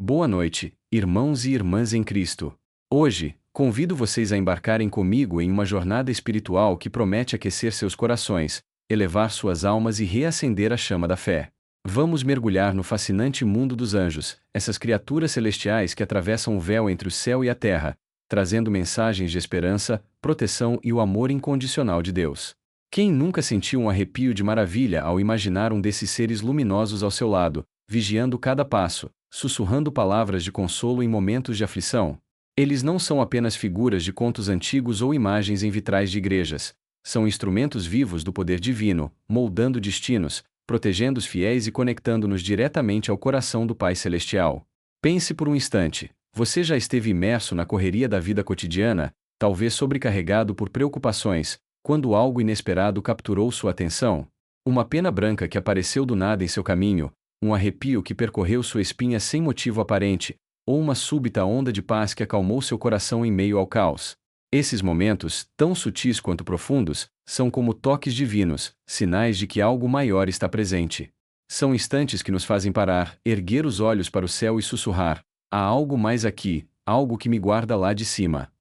Boa noite, irmãos e irmãs em Cristo. Hoje, convido vocês a embarcarem comigo em uma jornada espiritual que promete aquecer seus corações, elevar suas almas e reacender a chama da fé. Vamos mergulhar no fascinante mundo dos anjos, essas criaturas celestiais que atravessam o véu entre o céu e a terra, trazendo mensagens de esperança, proteção e o amor incondicional de Deus. Quem nunca sentiu um arrepio de maravilha ao imaginar um desses seres luminosos ao seu lado, vigiando cada passo, sussurrando palavras de consolo em momentos de aflição? Eles não são apenas figuras de contos antigos ou imagens em vitrais de igrejas. São instrumentos vivos do poder divino, moldando destinos, protegendo os fiéis e conectando-nos diretamente ao coração do Pai Celestial. Pense por um instante: você já esteve imerso na correria da vida cotidiana, talvez sobrecarregado por preocupações, quando algo inesperado capturou sua atenção? Uma pena branca que apareceu do nada em seu caminho, um arrepio que percorreu sua espinha sem motivo aparente, ou uma súbita onda de paz que acalmou seu coração em meio ao caos. Esses momentos, tão sutis quanto profundos, são como toques divinos, sinais de que algo maior está presente. São instantes que nos fazem parar, erguer os olhos para o céu e sussurrar: há algo mais aqui, algo que me guarda lá de cima.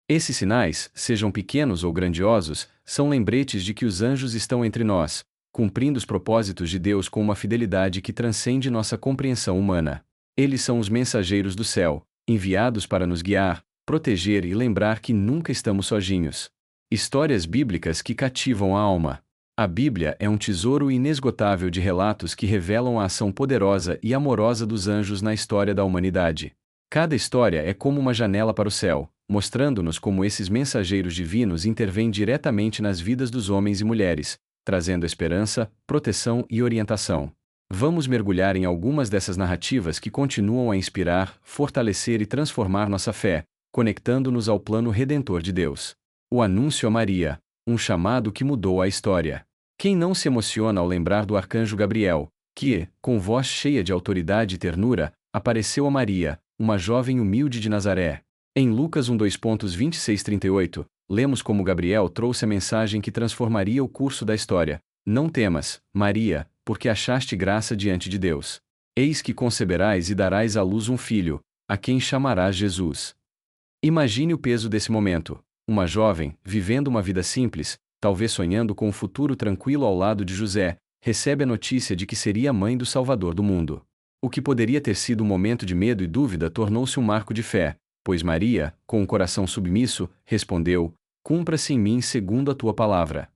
Esses sinais, sejam pequenos ou grandiosos, são lembretes de que os anjos estão entre nós, cumprindo os propósitos de Deus com uma fidelidade que transcende nossa compreensão humana. Eles são os mensageiros do céu, enviados para nos guiar, proteger e lembrar que nunca estamos sozinhos. Histórias bíblicas que cativam a alma. A Bíblia é um tesouro inesgotável de relatos que revelam a ação poderosa e amorosa dos anjos na história da humanidade. Cada história é como uma janela para o céu, mostrando-nos como esses mensageiros divinos intervêm diretamente nas vidas dos homens e mulheres, trazendo esperança, proteção e orientação. Vamos mergulhar em algumas dessas narrativas que continuam a inspirar, fortalecer e transformar nossa fé, conectando-nos ao plano redentor de Deus. O anúncio a Maria, um chamado que mudou a história. Quem não se emociona ao lembrar do arcanjo Gabriel, que, com voz cheia de autoridade e ternura, apareceu a Maria, uma jovem humilde de Nazaré? Em Lucas 1:26-38, lemos como Gabriel trouxe a mensagem que transformaria o curso da história: não temas, Maria, porque achaste graça diante de Deus. Eis que conceberás e darás à luz um filho, a quem chamarás Jesus. Imagine o peso desse momento. Uma jovem, vivendo uma vida simples, talvez sonhando com um futuro tranquilo ao lado de José, recebe a notícia de que seria a mãe do Salvador do mundo. O que poderia ter sido um momento de medo e dúvida tornou-se um marco de fé, pois Maria, com o coração submisso, respondeu: cumpra-se em mim segundo a tua palavra.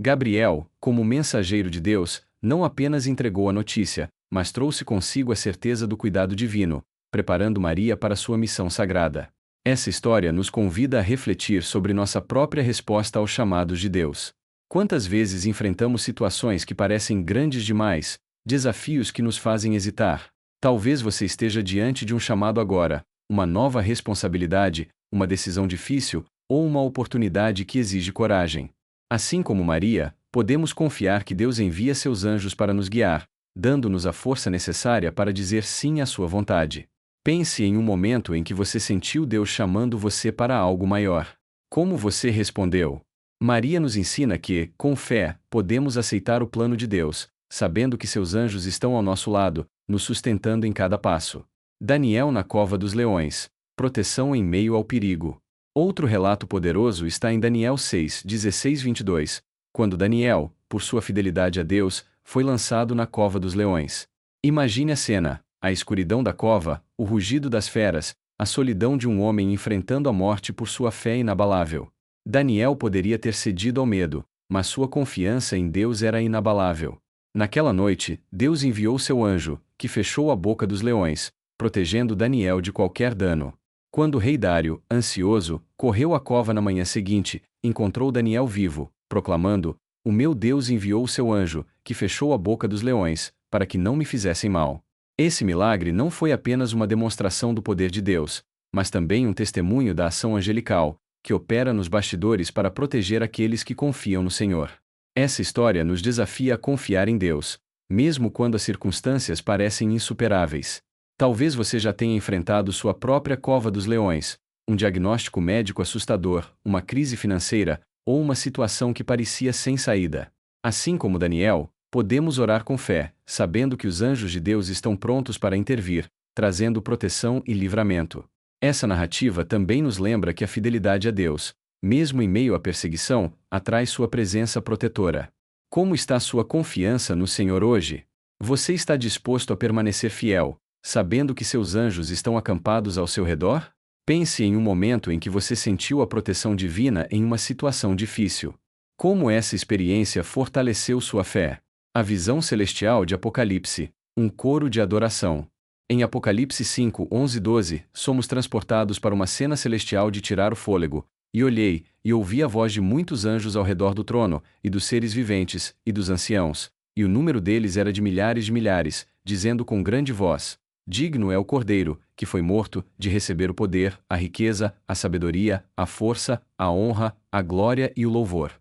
Gabriel, como mensageiro de Deus, não apenas entregou a notícia, mas trouxe consigo a certeza do cuidado divino, preparando Maria para sua missão sagrada. Essa história nos convida a refletir sobre nossa própria resposta aos chamados de Deus. Quantas vezes enfrentamos situações que parecem grandes demais, desafios que nos fazem hesitar? Talvez você esteja diante de um chamado agora, uma nova responsabilidade, uma decisão difícil, ou uma oportunidade que exige coragem. Assim como Maria, podemos confiar que Deus envia seus anjos para nos guiar, dando-nos a força necessária para dizer sim à sua vontade. Pense em um momento em que você sentiu Deus chamando você para algo maior. Como você respondeu? Maria nos ensina que, com fé, podemos aceitar o plano de Deus, sabendo que seus anjos estão ao nosso lado, nos sustentando em cada passo. Daniel na cova dos leões. Proteção em meio ao perigo. Outro relato poderoso está em Daniel 6:16-22, quando Daniel, por sua fidelidade a Deus, foi lançado na cova dos leões. Imagine a cena: a escuridão da cova, o rugido das feras, a solidão de um homem enfrentando a morte por sua fé inabalável. Daniel poderia ter cedido ao medo, mas sua confiança em Deus era inabalável. Naquela noite, Deus enviou seu anjo, que fechou a boca dos leões, protegendo Daniel de qualquer dano. Quando o rei Dário, ansioso, correu à cova na manhã seguinte, encontrou Daniel vivo, proclamando: o meu Deus enviou o seu anjo, que fechou a boca dos leões, para que não me fizessem mal. Esse milagre não foi apenas uma demonstração do poder de Deus, mas também um testemunho da ação angelical, que opera nos bastidores para proteger aqueles que confiam no Senhor. Essa história nos desafia a confiar em Deus, mesmo quando as circunstâncias parecem insuperáveis. Talvez você já tenha enfrentado sua própria cova dos leões, um diagnóstico médico assustador, uma crise financeira, ou uma situação que parecia sem saída. Assim como Daniel, podemos orar com fé, sabendo que os anjos de Deus estão prontos para intervir, trazendo proteção e livramento. Essa narrativa também nos lembra que a fidelidade a Deus, mesmo em meio à perseguição, atrai sua presença protetora. Como está sua confiança no Senhor hoje? Você está disposto a permanecer fiel, sabendo que seus anjos estão acampados ao seu redor? Pense em um momento em que você sentiu a proteção divina em uma situação difícil. Como essa experiência fortaleceu sua fé? A visão celestial de Apocalipse, um coro de adoração. Em Apocalipse 5, 11 e 12, somos transportados para uma cena celestial de tirar o fôlego. E olhei, e ouvi a voz de muitos anjos ao redor do trono, e dos seres viventes, e dos anciãos, e o número deles era de milhares, dizendo com grande voz: Digno é o Cordeiro, que foi morto, de receber o poder, a riqueza, a sabedoria, a força, a honra, a glória e o louvor.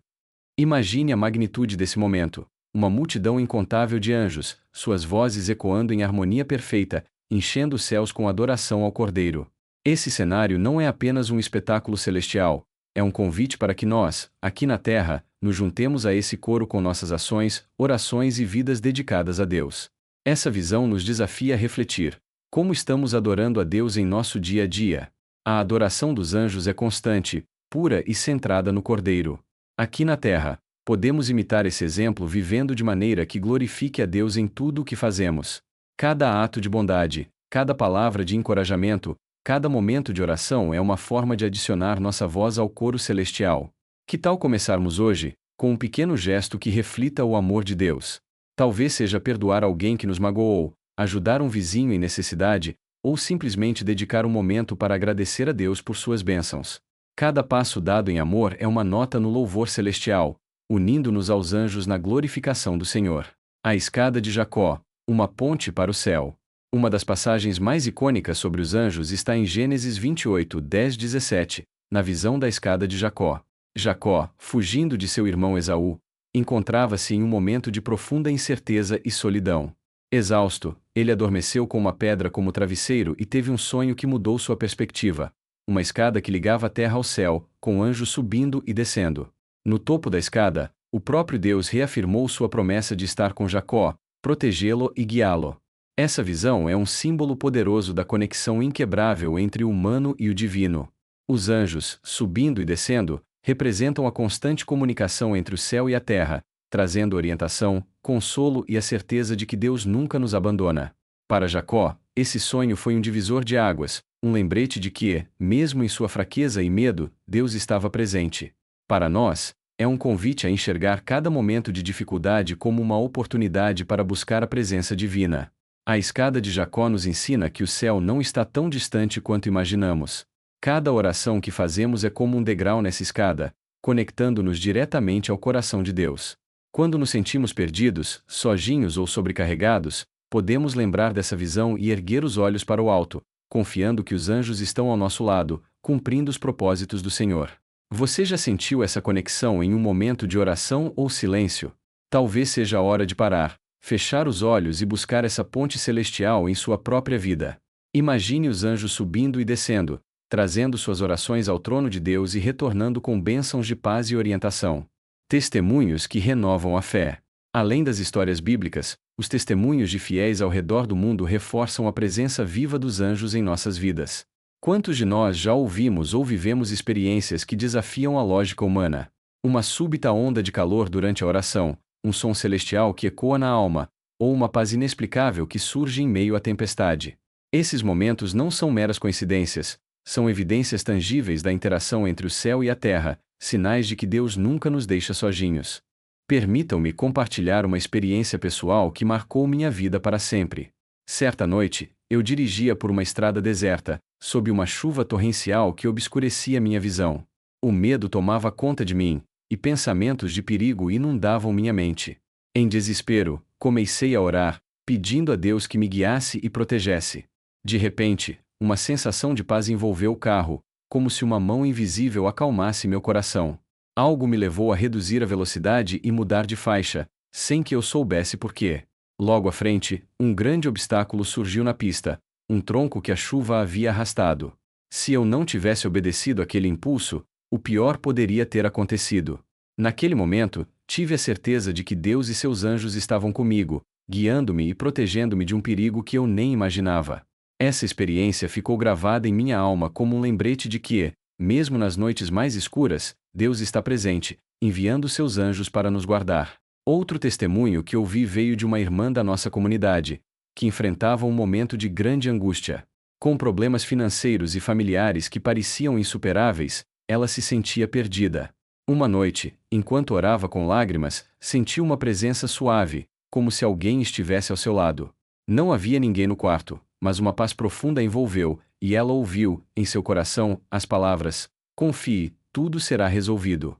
Imagine a magnitude desse momento. Uma multidão incontável de anjos, suas vozes ecoando em harmonia perfeita, enchendo os céus com adoração ao Cordeiro. Esse cenário não é apenas um espetáculo celestial, é um convite para que nós, aqui na Terra, nos juntemos a esse coro com nossas ações, orações e vidas dedicadas a Deus. Essa visão nos desafia a refletir: como estamos adorando a Deus em nosso dia a dia? A adoração dos anjos é constante, pura e centrada no Cordeiro. Aqui na Terra, podemos imitar esse exemplo vivendo de maneira que glorifique a Deus em tudo o que fazemos. Cada ato de bondade, cada palavra de encorajamento, cada momento de oração é uma forma de adicionar nossa voz ao coro celestial. Que tal começarmos hoje, com um pequeno gesto que reflita o amor de Deus? Talvez seja perdoar alguém que nos magoou, ajudar um vizinho em necessidade, ou simplesmente dedicar um momento para agradecer a Deus por suas bênçãos. Cada passo dado em amor é uma nota no louvor celestial, unindo-nos aos anjos na glorificação do Senhor. A escada de Jacó, uma ponte para o céu. Uma das passagens mais icônicas sobre os anjos está em Gênesis 28, 10-17, na visão da escada de Jacó. Jacó, fugindo de seu irmão Esaú, encontrava-se em um momento de profunda incerteza e solidão. Exausto, ele adormeceu com uma pedra como travesseiro e teve um sonho que mudou sua perspectiva. Uma escada que ligava a terra ao céu, com anjos subindo e descendo. No topo da escada, o próprio Deus reafirmou sua promessa de estar com Jacó, protegê-lo e guiá-lo. Essa visão é um símbolo poderoso da conexão inquebrável entre o humano e o divino. Os anjos, subindo e descendo, representam a constante comunicação entre o céu e a terra, trazendo orientação, consolo e a certeza de que Deus nunca nos abandona. Para Jacó, esse sonho foi um divisor de águas, um lembrete de que, mesmo em sua fraqueza e medo, Deus estava presente. Para nós, é um convite a enxergar cada momento de dificuldade como uma oportunidade para buscar a presença divina. A escada de Jacó nos ensina que o céu não está tão distante quanto imaginamos. Cada oração que fazemos é como um degrau nessa escada, conectando-nos diretamente ao coração de Deus. Quando nos sentimos perdidos, sozinhos ou sobrecarregados, podemos lembrar dessa visão e erguer os olhos para o alto, confiando que os anjos estão ao nosso lado, cumprindo os propósitos do Senhor. Você já sentiu essa conexão em um momento de oração ou silêncio? Talvez seja a hora de parar, fechar os olhos e buscar essa ponte celestial em sua própria vida. Imagine os anjos subindo e descendo, trazendo suas orações ao trono de Deus e retornando com bênçãos de paz e orientação. Testemunhos que renovam a fé. Além das histórias bíblicas, os testemunhos de fiéis ao redor do mundo reforçam a presença viva dos anjos em nossas vidas. Quantos de nós já ouvimos ou vivemos experiências que desafiam a lógica humana? Uma súbita onda de calor durante a oração, um som celestial que ecoa na alma, ou uma paz inexplicável que surge em meio à tempestade. Esses momentos não são meras coincidências, são evidências tangíveis da interação entre o céu e a terra, sinais de que Deus nunca nos deixa sozinhos. Permitam-me compartilhar uma experiência pessoal que marcou minha vida para sempre. Certa noite, eu dirigia por uma estrada deserta, sob uma chuva torrencial que obscurecia minha visão. O medo tomava conta de mim, e pensamentos de perigo inundavam minha mente. Em desespero, comecei a orar, pedindo a Deus que me guiasse e protegesse. De repente, uma sensação de paz envolveu o carro, como se uma mão invisível acalmasse meu coração. Algo me levou a reduzir a velocidade e mudar de faixa, sem que eu soubesse por quê. Logo à frente, um grande obstáculo surgiu na pista, um tronco que a chuva havia arrastado. Se eu não tivesse obedecido àquele impulso, o pior poderia ter acontecido. Naquele momento, tive a certeza de que Deus e seus anjos estavam comigo, guiando-me e protegendo-me de um perigo que eu nem imaginava. Essa experiência ficou gravada em minha alma como um lembrete de que, mesmo nas noites mais escuras, Deus está presente, enviando seus anjos para nos guardar. Outro testemunho que ouvi veio de uma irmã da nossa comunidade, que enfrentava um momento de grande angústia. Com problemas financeiros e familiares que pareciam insuperáveis, ela se sentia perdida. Uma noite, enquanto orava com lágrimas, sentiu uma presença suave, como se alguém estivesse ao seu lado. Não havia ninguém no quarto, mas uma paz profunda a envolveu, e ela ouviu, em seu coração, as palavras: "Confie, tudo será resolvido."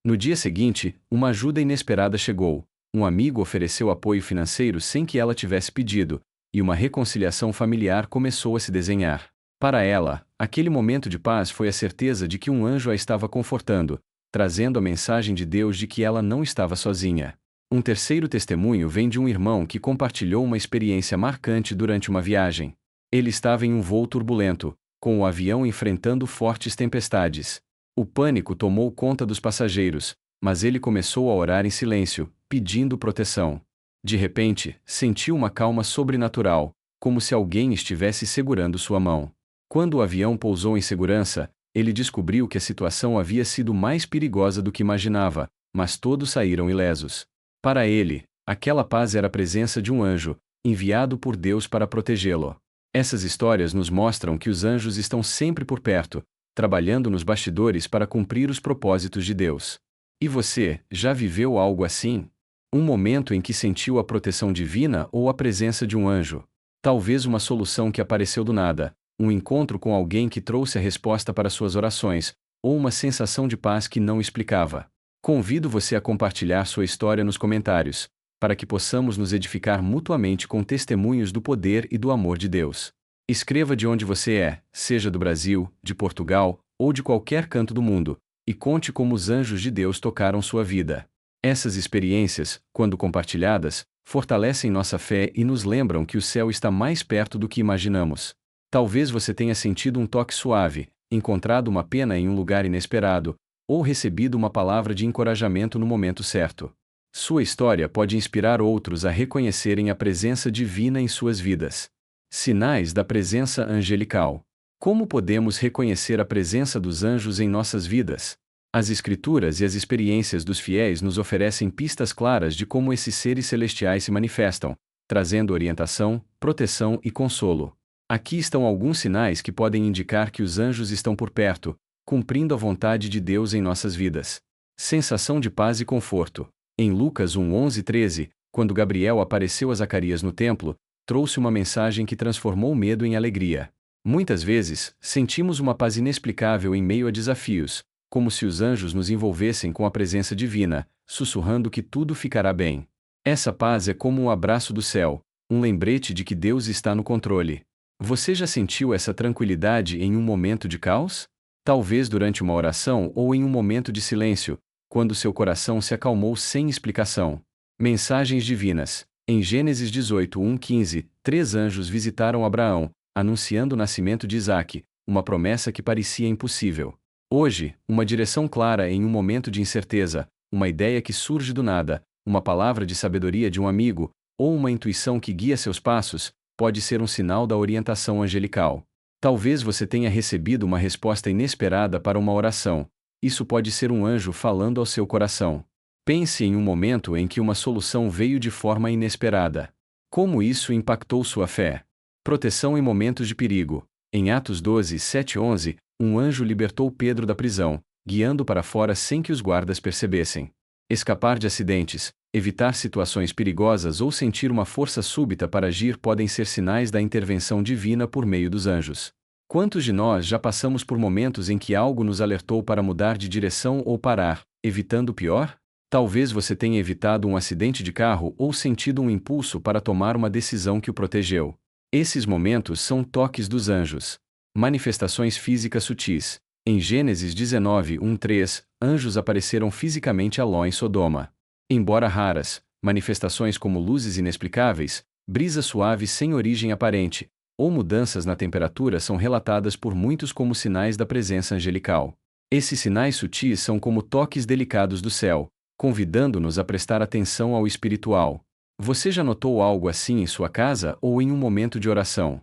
No dia seguinte, uma ajuda inesperada chegou. Um amigo ofereceu apoio financeiro sem que ela tivesse pedido, e uma reconciliação familiar começou a se desenhar. Para ela, aquele momento de paz foi a certeza de que um anjo a estava confortando, trazendo a mensagem de Deus de que ela não estava sozinha. Um terceiro testemunho vem de um irmão que compartilhou uma experiência marcante durante uma viagem. Ele estava em um voo turbulento, com o avião enfrentando fortes tempestades. O pânico tomou conta dos passageiros, mas ele começou a orar em silêncio, pedindo proteção. De repente, sentiu uma calma sobrenatural, como se alguém estivesse segurando sua mão. Quando o avião pousou em segurança, ele descobriu que a situação havia sido mais perigosa do que imaginava, mas todos saíram ilesos. Para ele, aquela paz era a presença de um anjo, enviado por Deus para protegê-lo. Essas histórias nos mostram que os anjos estão sempre por perto, trabalhando nos bastidores para cumprir os propósitos de Deus. E você, já viveu algo assim? Um momento em que sentiu a proteção divina ou a presença de um anjo? Talvez uma solução que apareceu do nada, um encontro com alguém que trouxe a resposta para suas orações, ou uma sensação de paz que não explicava. Convido você a compartilhar sua história nos comentários, para que possamos nos edificar mutuamente com testemunhos do poder e do amor de Deus. Escreva de onde você é, seja do Brasil, de Portugal, ou de qualquer canto do mundo, e conte como os anjos de Deus tocaram sua vida. Essas experiências, quando compartilhadas, fortalecem nossa fé e nos lembram que o céu está mais perto do que imaginamos. Talvez você tenha sentido um toque suave, encontrado uma pena em um lugar inesperado, ou recebido uma palavra de encorajamento no momento certo. Sua história pode inspirar outros a reconhecerem a presença divina em suas vidas. Sinais da presença angelical. Como podemos reconhecer a presença dos anjos em nossas vidas? As Escrituras e as experiências dos fiéis nos oferecem pistas claras de como esses seres celestiais se manifestam, trazendo orientação, proteção e consolo. Aqui estão alguns sinais que podem indicar que os anjos estão por perto, cumprindo a vontade de Deus em nossas vidas. Sensação de paz e conforto. Em Lucas 1:11-13, quando Gabriel apareceu a Zacarias no templo, trouxe uma mensagem que transformou o medo em alegria. Muitas vezes, sentimos uma paz inexplicável em meio a desafios, como se os anjos nos envolvessem com a presença divina, sussurrando que tudo ficará bem. Essa paz é como um abraço do céu, um lembrete de que Deus está no controle. Você já sentiu essa tranquilidade em um momento de caos? Talvez durante uma oração ou em um momento de silêncio, quando seu coração se acalmou sem explicação. Mensagens divinas. Em Gênesis 18:1-15, 3 anjos visitaram Abraão, anunciando o nascimento de Isaque, uma promessa que parecia impossível. Hoje, uma direção clara em um momento de incerteza, uma ideia que surge do nada, uma palavra de sabedoria de um amigo, ou uma intuição que guia seus passos, pode ser um sinal da orientação angelical. Talvez você tenha recebido uma resposta inesperada para uma oração. Isso pode ser um anjo falando ao seu coração. Pense em um momento em que uma solução veio de forma inesperada. Como isso impactou sua fé? Proteção em momentos de perigo. Em Atos 12:7-11, um anjo libertou Pedro da prisão, guiando para fora sem que os guardas percebessem. Escapar de acidentes, evitar situações perigosas ou sentir uma força súbita para agir podem ser sinais da intervenção divina por meio dos anjos. Quantos de nós já passamos por momentos em que algo nos alertou para mudar de direção ou parar, evitando o pior? Talvez você tenha evitado um acidente de carro ou sentido um impulso para tomar uma decisão que o protegeu. Esses momentos são toques dos anjos. Manifestações físicas sutis. Em Gênesis 19:1-3, anjos apareceram fisicamente a Ló em Sodoma. Embora raras, manifestações como luzes inexplicáveis, brisa suave sem origem aparente, ou mudanças na temperatura são relatadas por muitos como sinais da presença angelical. Esses sinais sutis são como toques delicados do céu, convidando-nos a prestar atenção ao espiritual. Você já notou algo assim em sua casa ou em um momento de oração?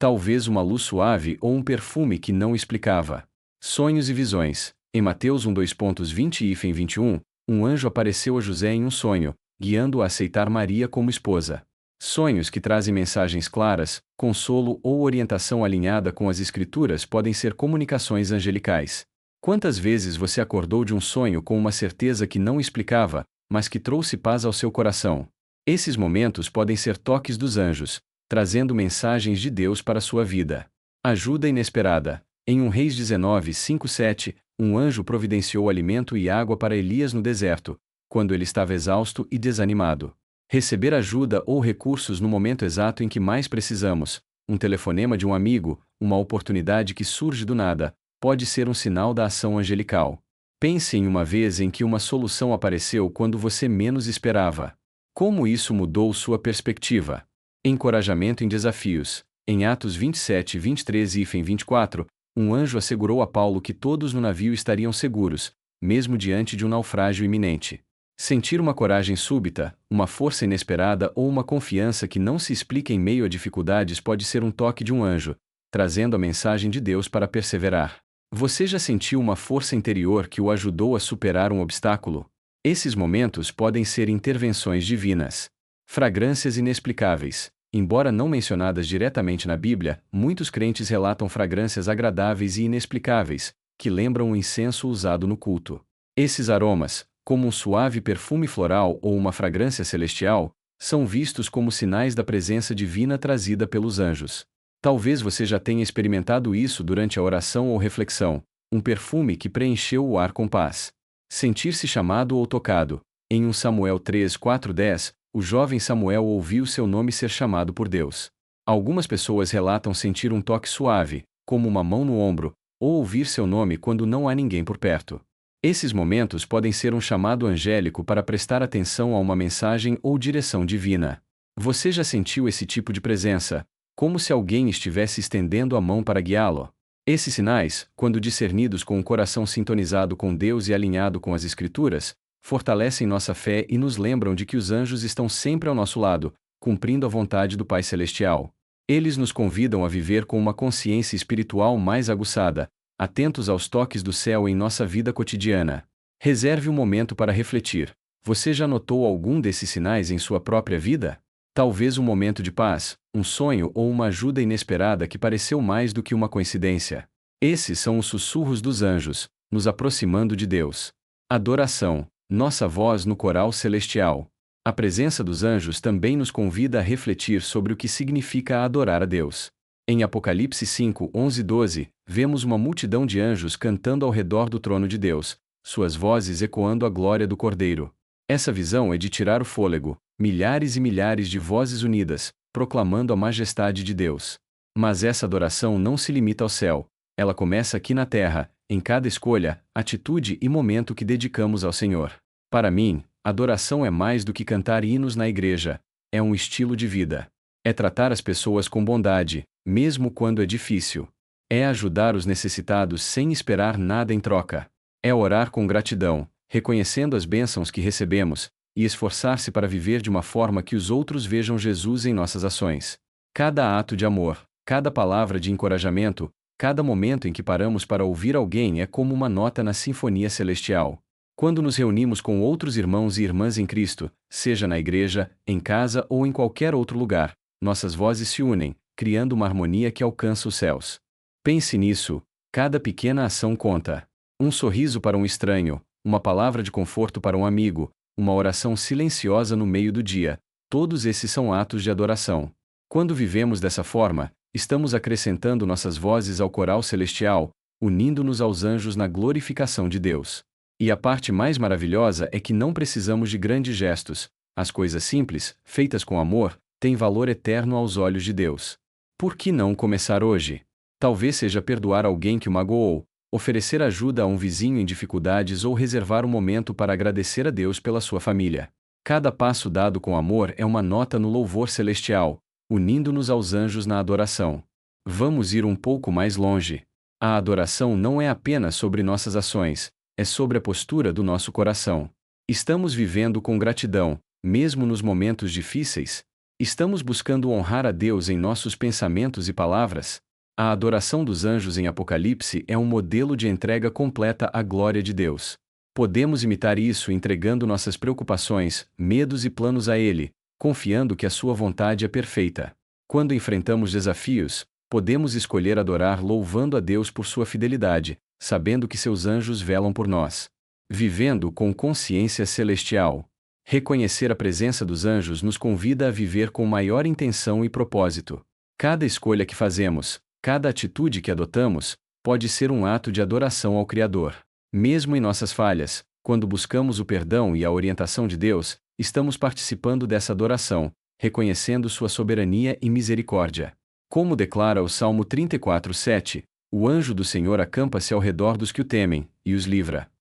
Talvez uma luz suave ou um perfume que não explicava. Sonhos e visões. Em Mateus 1:20-21, um anjo apareceu a José em um sonho, guiando-o a aceitar Maria como esposa. Sonhos que trazem mensagens claras, consolo ou orientação alinhada com as Escrituras podem ser comunicações angelicais. Quantas vezes você acordou de um sonho com uma certeza que não explicava, mas que trouxe paz ao seu coração? Esses momentos podem ser toques dos anjos, trazendo mensagens de Deus para a sua vida. Ajuda inesperada. Em 1 Reis 19:5-7, um anjo providenciou alimento e água para Elias no deserto, quando ele estava exausto e desanimado. Receber ajuda ou recursos no momento exato em que mais precisamos, um telefonema de um amigo, uma oportunidade que surge do nada, pode ser um sinal da ação angelical. Pense em uma vez em que uma solução apareceu quando você menos esperava. Como isso mudou sua perspectiva? Encorajamento em desafios. Em Atos 27:23-24, um anjo assegurou a Paulo que todos no navio estariam seguros, mesmo diante de um naufrágio iminente. Sentir uma coragem súbita, uma força inesperada ou uma confiança que não se explica em meio a dificuldades pode ser um toque de um anjo, trazendo a mensagem de Deus para perseverar. Você já sentiu uma força interior que o ajudou a superar um obstáculo? Esses momentos podem ser intervenções divinas. Fragrâncias inexplicáveis. Embora não mencionadas diretamente na Bíblia, muitos crentes relatam fragrâncias agradáveis e inexplicáveis, que lembram o incenso usado no culto. Esses aromas, como um suave perfume floral ou uma fragrância celestial, são vistos como sinais da presença divina trazida pelos anjos. Talvez você já tenha experimentado isso durante a oração ou reflexão, um perfume que preencheu o ar com paz. Sentir-se chamado ou tocado. Em 1 Samuel 3:4-10, o jovem Samuel ouviu seu nome ser chamado por Deus. Algumas pessoas relatam sentir um toque suave, como uma mão no ombro, ou ouvir seu nome quando não há ninguém por perto. Esses momentos podem ser um chamado angélico para prestar atenção a uma mensagem ou direção divina. Você já sentiu esse tipo de presença, como se alguém estivesse estendendo a mão para guiá-lo? Esses sinais, quando discernidos com um coração sintonizado com Deus e alinhado com as Escrituras, fortalecem nossa fé e nos lembram de que os anjos estão sempre ao nosso lado, cumprindo a vontade do Pai Celestial. Eles nos convidam a viver com uma consciência espiritual mais aguçada, atentos aos toques do céu em nossa vida cotidiana. Reserve um momento para refletir. Você já notou algum desses sinais em sua própria vida? Talvez um momento de paz, um sonho ou uma ajuda inesperada que pareceu mais do que uma coincidência. Esses são os sussurros dos anjos, nos aproximando de Deus. Adoração. Nossa voz no coral celestial. A presença dos anjos também nos convida a refletir sobre o que significa adorar a Deus. Em Apocalipse 5:11-12, vemos uma multidão de anjos cantando ao redor do trono de Deus, suas vozes ecoando a glória do Cordeiro. Essa visão é de tirar o fôlego, milhares e milhares de vozes unidas, proclamando a majestade de Deus. Mas essa adoração não se limita ao céu, ela começa aqui na terra, em cada escolha, atitude e momento que dedicamos ao Senhor. Para mim, adoração é mais do que cantar hinos na igreja, é um estilo de vida. É tratar as pessoas com bondade, mesmo quando é difícil. É ajudar os necessitados sem esperar nada em troca. É orar com gratidão, reconhecendo as bênçãos que recebemos, e esforçar-se para viver de uma forma que os outros vejam Jesus em nossas ações. Cada ato de amor, cada palavra de encorajamento, cada momento em que paramos para ouvir alguém é como uma nota na sinfonia celestial. Quando nos reunimos com outros irmãos e irmãs em Cristo, seja na igreja, em casa ou em qualquer outro lugar, nossas vozes se unem, criando uma harmonia que alcança os céus. Pense nisso, cada pequena ação conta. Um sorriso para um estranho, uma palavra de conforto para um amigo, uma oração silenciosa no meio do dia, todos esses são atos de adoração. Quando vivemos dessa forma, estamos acrescentando nossas vozes ao coral celestial, unindo-nos aos anjos na glorificação de Deus. E a parte mais maravilhosa é que não precisamos de grandes gestos, as coisas simples, feitas com amor, têm valor eterno aos olhos de Deus. Por que não começar hoje? Talvez seja perdoar alguém que o magoou, oferecer ajuda a um vizinho em dificuldades ou reservar um momento para agradecer a Deus pela sua família. Cada passo dado com amor é uma nota no louvor celestial, unindo-nos aos anjos na adoração. Vamos ir um pouco mais longe. A adoração não é apenas sobre nossas ações, é sobre a postura do nosso coração. Estamos vivendo com gratidão, mesmo nos momentos difíceis? Estamos buscando honrar a Deus em nossos pensamentos e palavras? A adoração dos anjos em Apocalipse é um modelo de entrega completa à glória de Deus. Podemos imitar isso entregando nossas preocupações, medos e planos a Ele, confiando que a Sua vontade é perfeita. Quando enfrentamos desafios, podemos escolher adorar louvando a Deus por Sua fidelidade, sabendo que seus anjos velam por nós. Vivendo com consciência celestial. Reconhecer a presença dos anjos nos convida a viver com maior intenção e propósito. Cada escolha que fazemos, cada atitude que adotamos, pode ser um ato de adoração ao Criador. Mesmo em nossas falhas, quando buscamos o perdão e a orientação de Deus, estamos participando dessa adoração, reconhecendo sua soberania e misericórdia. Como declara o Salmo 34:7, o anjo do Senhor acampa-se ao redor dos que o temem, e os livra.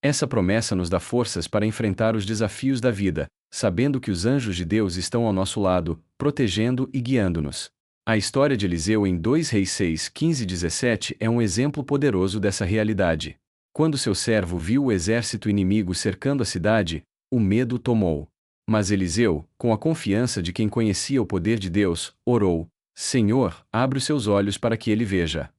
Essa promessa nos dá forças para enfrentar os desafios da vida, sabendo que os anjos de Deus estão ao nosso lado, protegendo e guiando-nos. A história de Eliseu em 2 Reis 6:15-17 é um exemplo poderoso dessa realidade. Quando seu servo viu o exército inimigo cercando a cidade, o medo o tomou. Mas Eliseu, com a confiança de quem conhecia o poder de Deus, orou: Senhor, abre os seus olhos para que ele veja.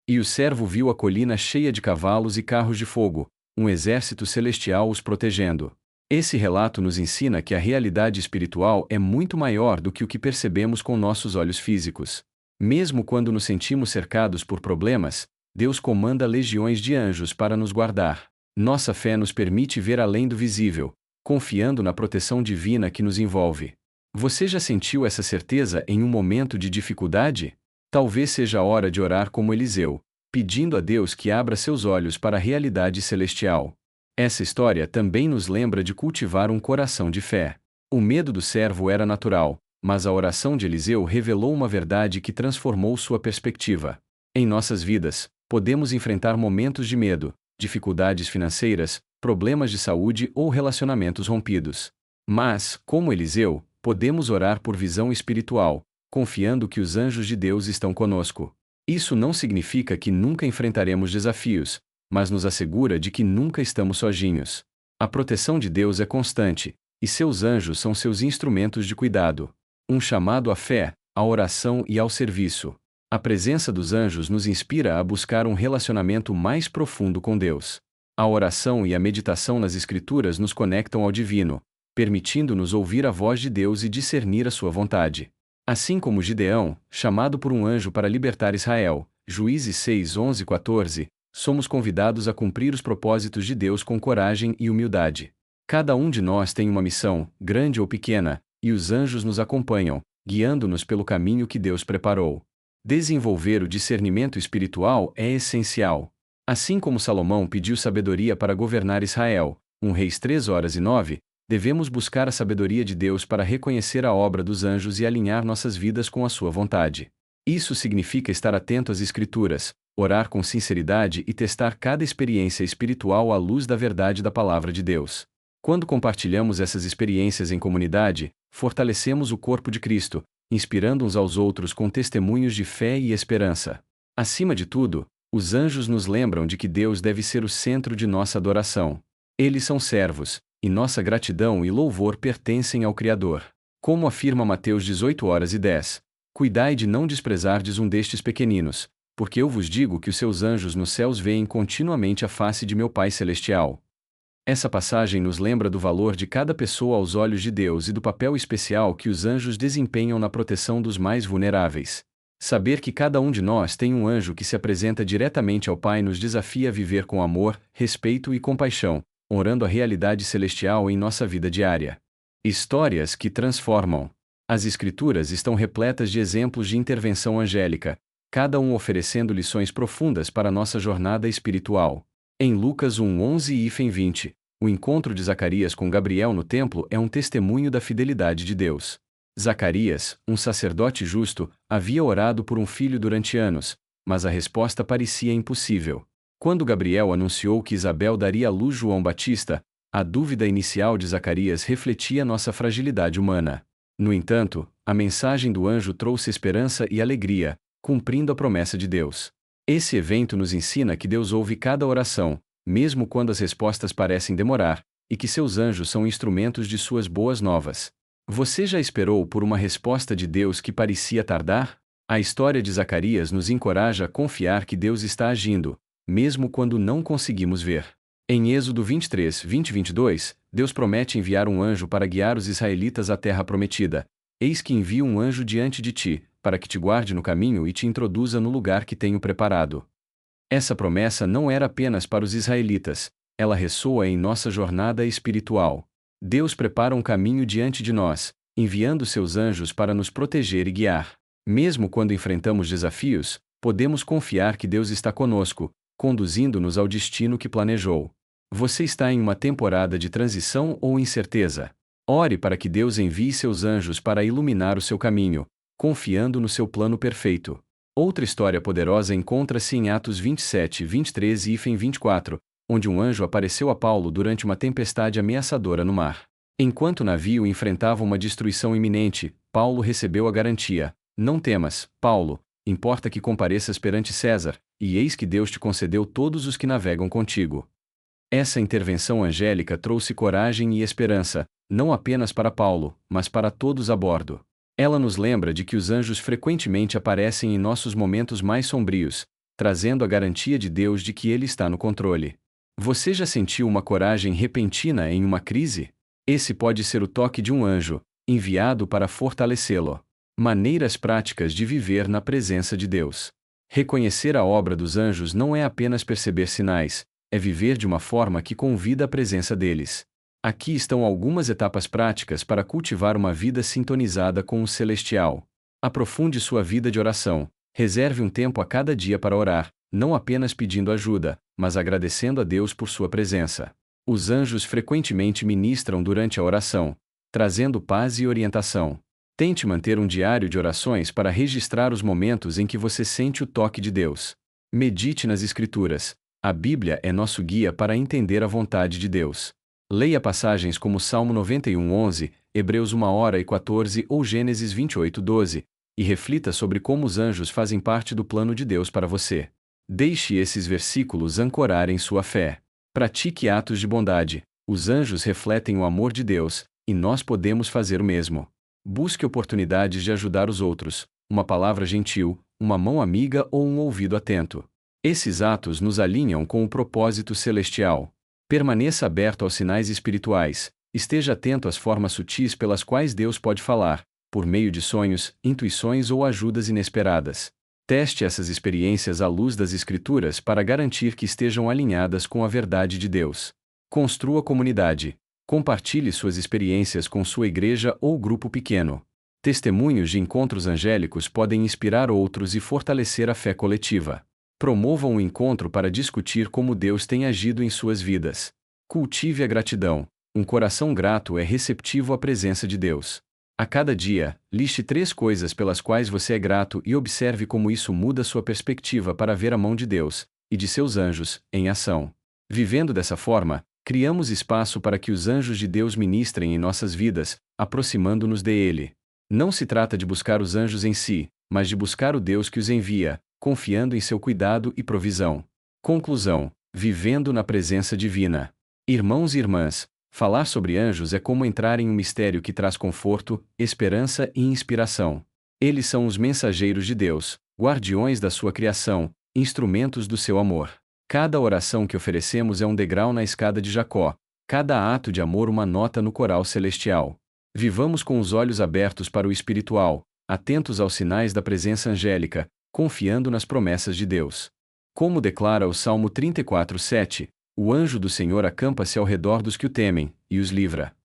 E o servo viu a colina cheia de cavalos e carros de fogo, um exército celestial os protegendo. Esse relato nos ensina que a realidade espiritual é muito maior do que o que percebemos com nossos olhos físicos. Mesmo quando nos sentimos cercados por problemas, Deus comanda legiões de anjos para nos guardar. Nossa fé nos permite ver além do visível, confiando na proteção divina que nos envolve. Você já sentiu essa certeza em um momento de dificuldade? Talvez seja a hora de orar como Eliseu, pedindo a Deus que abra seus olhos para a realidade celestial. Essa história também nos lembra de cultivar um coração de fé. O medo do servo era natural, mas a oração de Eliseu revelou uma verdade que transformou sua perspectiva. Em nossas vidas, podemos enfrentar momentos de medo, dificuldades financeiras, problemas de saúde ou relacionamentos rompidos. Mas, como Eliseu, podemos orar por visão espiritual, confiando que os anjos de Deus estão conosco. Isso não significa que nunca enfrentaremos desafios, mas nos assegura de que nunca estamos sozinhos. A proteção de Deus é constante, e seus anjos são seus instrumentos de cuidado. Um chamado à fé, à oração e ao serviço. A presença dos anjos nos inspira a buscar um relacionamento mais profundo com Deus. A oração e a meditação nas Escrituras nos conectam ao divino, permitindo-nos ouvir a voz de Deus e discernir a sua vontade. Assim como Gideão, chamado por um anjo para libertar Israel, Juízes 6:11-14, somos convidados a cumprir os propósitos de Deus com coragem e humildade. Cada um de nós tem uma missão, grande ou pequena, e os anjos nos acompanham, guiando-nos pelo caminho que Deus preparou. Desenvolver o discernimento espiritual é essencial. Assim como Salomão pediu sabedoria para governar Israel, 1 Reis 3:9, devemos buscar a sabedoria de Deus para reconhecer a obra dos anjos e alinhar nossas vidas com a sua vontade. Isso significa estar atento às Escrituras, orar com sinceridade e testar cada experiência espiritual à luz da verdade da palavra de Deus. Quando compartilhamos essas experiências em comunidade, fortalecemos o corpo de Cristo, inspirando uns aos outros com testemunhos de fé e esperança. Acima de tudo, os anjos nos lembram de que Deus deve ser o centro de nossa adoração. Eles são servos, e nossa gratidão e louvor pertencem ao Criador. Como afirma Mateus 18:10, cuidai de não desprezardes um destes pequeninos, porque eu vos digo que os seus anjos nos céus veem continuamente a face de meu Pai Celestial. Essa passagem nos lembra do valor de cada pessoa aos olhos de Deus e do papel especial que os anjos desempenham na proteção dos mais vulneráveis. Saber que cada um de nós tem um anjo que se apresenta diretamente ao Pai nos desafia a viver com amor, respeito e compaixão, honrando a realidade celestial em nossa vida diária. Histórias que transformam. As Escrituras estão repletas de exemplos de intervenção angélica, cada um oferecendo lições profundas para nossa jornada espiritual. Em Lucas 1:11-20, o encontro de Zacarias com Gabriel no templo é um testemunho da fidelidade de Deus. Zacarias, um sacerdote justo, havia orado por um filho durante anos, mas a resposta parecia impossível. Quando Gabriel anunciou que Isabel daria à luz João Batista, a dúvida inicial de Zacarias refletia nossa fragilidade humana. No entanto, a mensagem do anjo trouxe esperança e alegria, cumprindo a promessa de Deus. Esse evento nos ensina que Deus ouve cada oração, mesmo quando as respostas parecem demorar, e que seus anjos são instrumentos de suas boas novas. Você já esperou por uma resposta de Deus que parecia tardar? A história de Zacarias nos encoraja a confiar que Deus está agindo, mesmo quando não conseguimos ver. Em Êxodo 23, 20 e 22, Deus promete enviar um anjo para guiar os israelitas à terra prometida. Eis que envio um anjo diante de ti, para que te guarde no caminho e te introduza no lugar que tenho preparado. Essa promessa não era apenas para os israelitas, ela ressoa em nossa jornada espiritual. Deus prepara um caminho diante de nós, enviando seus anjos para nos proteger e guiar. Mesmo quando enfrentamos desafios, podemos confiar que Deus está conosco, conduzindo-nos ao destino que planejou. Você está em uma temporada de transição ou incerteza? Ore para que Deus envie seus anjos para iluminar o seu caminho, confiando no seu plano perfeito. Outra história poderosa encontra-se em Atos 27, 23 e 24, onde um anjo apareceu a Paulo durante uma tempestade ameaçadora no mar. Enquanto o navio enfrentava uma destruição iminente, Paulo recebeu a garantia: não temas, Paulo, importa que compareças perante César, e eis que Deus te concedeu todos os que navegam contigo. Essa intervenção angélica trouxe coragem e esperança, não apenas para Paulo, mas para todos a bordo. Ela nos lembra de que os anjos frequentemente aparecem em nossos momentos mais sombrios, trazendo a garantia de Deus de que Ele está no controle. Você já sentiu uma coragem repentina em uma crise? Esse pode ser o toque de um anjo, enviado para fortalecê-lo. Maneiras práticas de viver na presença de Deus. Reconhecer a obra dos anjos não é apenas perceber sinais, é viver de uma forma que convida a presença deles. Aqui estão algumas etapas práticas para cultivar uma vida sintonizada com o celestial. Aprofunde sua vida de oração. Reserve um tempo a cada dia para orar, não apenas pedindo ajuda, mas agradecendo a Deus por sua presença. Os anjos frequentemente ministram durante a oração, trazendo paz e orientação. Tente manter um diário de orações para registrar os momentos em que você sente o toque de Deus. Medite nas Escrituras. A Bíblia é nosso guia para entender a vontade de Deus. Leia passagens como Salmo 91:11, Hebreus 1:14 ou Gênesis 28:12, e reflita sobre como os anjos fazem parte do plano de Deus para você. Deixe esses versículos ancorarem sua fé. Pratique atos de bondade. Os anjos refletem o amor de Deus, e nós podemos fazer o mesmo. Busque oportunidades de ajudar os outros, uma palavra gentil, uma mão amiga ou um ouvido atento. Esses atos nos alinham com o propósito celestial. Permaneça aberto aos sinais espirituais, esteja atento às formas sutis pelas quais Deus pode falar, por meio de sonhos, intuições ou ajudas inesperadas. Teste essas experiências à luz das Escrituras para garantir que estejam alinhadas com a verdade de Deus. Construa comunidade. Compartilhe suas experiências com sua igreja ou grupo pequeno. Testemunhos de encontros angélicos podem inspirar outros e fortalecer a fé coletiva. Promova um encontro para discutir como Deus tem agido em suas vidas. Cultive a gratidão. Um coração grato é receptivo à presença de Deus. A cada dia, liste 3 coisas pelas quais você é grato e observe como isso muda sua perspectiva para ver a mão de Deus, e de seus anjos, em ação. Vivendo dessa forma, criamos espaço para que os anjos de Deus ministrem em nossas vidas, aproximando-nos de Ele. Não se trata de buscar os anjos em si, mas de buscar o Deus que os envia, confiando em seu cuidado e provisão. Conclusão: vivendo na presença divina. Irmãos e irmãs, falar sobre anjos é como entrar em um mistério que traz conforto, esperança e inspiração. Eles são os mensageiros de Deus, guardiões da sua criação, instrumentos do seu amor. Cada oração que oferecemos é um degrau na escada de Jacó, cada ato de amor uma nota no coral celestial. Vivamos com os olhos abertos para o espiritual, atentos aos sinais da presença angélica, confiando nas promessas de Deus. Como declara o Salmo 34:7, o anjo do Senhor acampa-se ao redor dos que o temem, e os livra.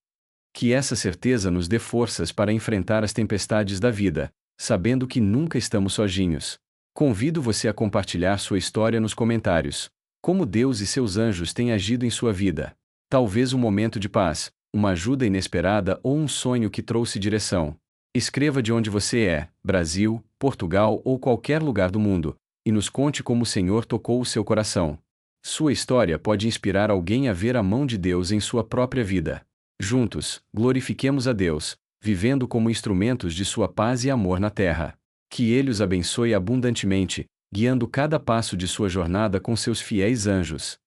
Que essa certeza nos dê forças para enfrentar as tempestades da vida, sabendo que nunca estamos sozinhos. Convido você a compartilhar sua história nos comentários. Como Deus e seus anjos têm agido em sua vida. Talvez um momento de paz, uma ajuda inesperada ou um sonho que trouxe direção. Escreva de onde você é, Brasil, Portugal ou qualquer lugar do mundo, e nos conte como o Senhor tocou o seu coração. Sua história pode inspirar alguém a ver a mão de Deus em sua própria vida. Juntos, glorifiquemos a Deus, vivendo como instrumentos de sua paz e amor na terra. Que Ele os abençoe abundantemente, guiando cada passo de sua jornada com seus fiéis anjos.